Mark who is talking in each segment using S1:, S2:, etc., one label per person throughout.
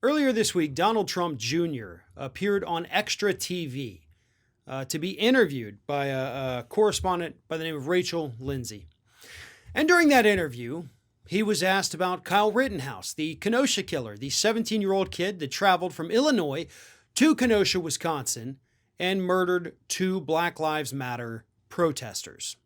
S1: Earlier this week, Donald Trump Jr. appeared on Extra TV to be interviewed by a correspondent by the name of Rachel Lindsay. And during that interview, he was asked about Kyle Rittenhouse, the Kenosha killer, the 17-year-old kid that traveled from Illinois to Kenosha, Wisconsin, and murdered two Black Lives Matter protesters.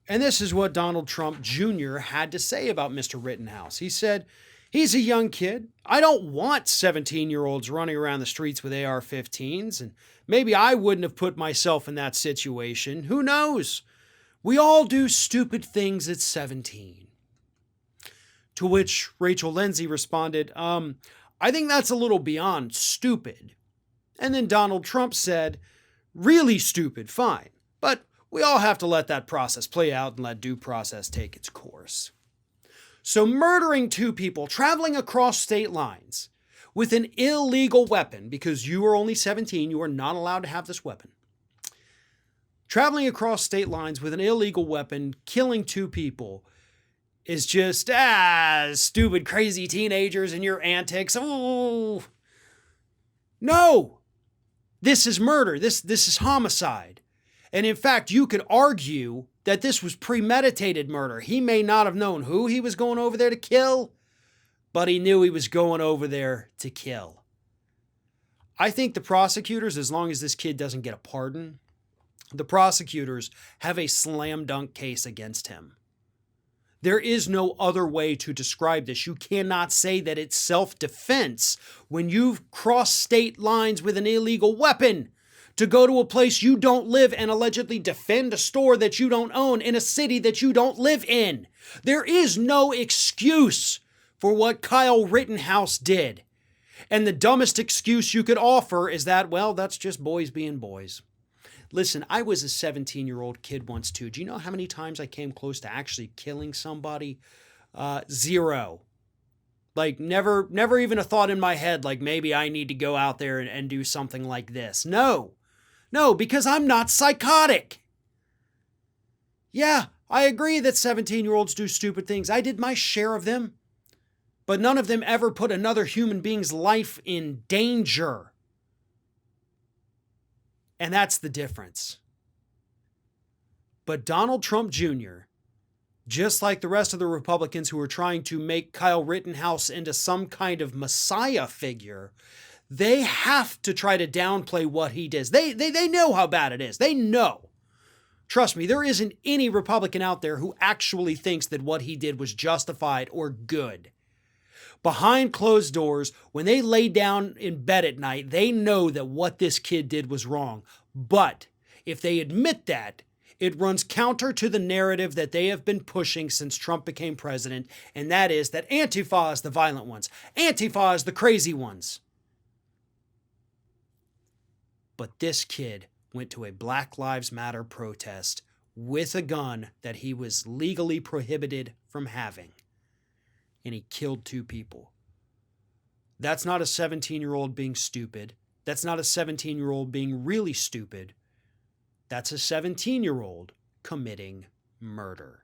S1: And this is what Donald Trump Jr. had to say about Mr. Rittenhouse. He said, "He's a young kid. I don't want 17-year-olds running around the streets with AR-15s, and maybe I wouldn't have put myself in that situation. Who knows? We all do stupid things at 17. To which Rachel Lindsay responded, I think that's a little beyond stupid. And then Donald Trump said, really stupid, fine. But we all have to let that process play out and let due process take its course. So murdering two people, traveling across state lines with an illegal weapon, because you are only 17, you are not allowed to have this weapon. Traveling across state lines with an illegal weapon, killing two people, is just, stupid, crazy teenagers and your antics. Oh, no, this is murder. This is homicide. And in fact, you could argue that this was premeditated murder. He may not have known who he was going over there to kill, but he knew he was going over there to kill. I think the prosecutors, as long as this kid doesn't get a pardon, the prosecutors have a slam dunk case against him. There is no other way to describe this. You cannot say that it's self-defense when you've crossed state lines with an illegal weapon to go to a place you don't live and allegedly defend a store that you don't own in a city that you don't live in. There is no excuse for what Kyle Rittenhouse did. And the dumbest excuse you could offer is that, well, that's just boys being boys. Listen, I was a 17-year-old kid once too. Do you know how many times I came close to actually killing somebody? Zero. Like never even a thought in my head, like maybe I need to go out there and do something like this. No, because I'm not psychotic. Yeah, I agree that 17-year-olds do stupid things. I did my share of them, but none of them ever put another human being's life in danger. And that's the difference. But Donald Trump Jr., just like the rest of the Republicans who are trying to make Kyle Rittenhouse into some kind of messiah figure, they have to try to downplay what he did. They know how bad it is. They know. Trust me, there isn't any Republican out there who actually thinks that what he did was justified or good. Behind closed doors, when they lay down in bed at night, they know that what this kid did was wrong. But if they admit that, it runs counter to the narrative that they have been pushing since Trump became president, and that is that Antifa is the violent ones. Antifa is the crazy ones. But this kid went to a Black Lives Matter protest with a gun that he was legally prohibited from having. And he killed two people. That's not a 17-year-old being stupid. That's not a 17-year-old being really stupid. That's a 17-year-old committing murder.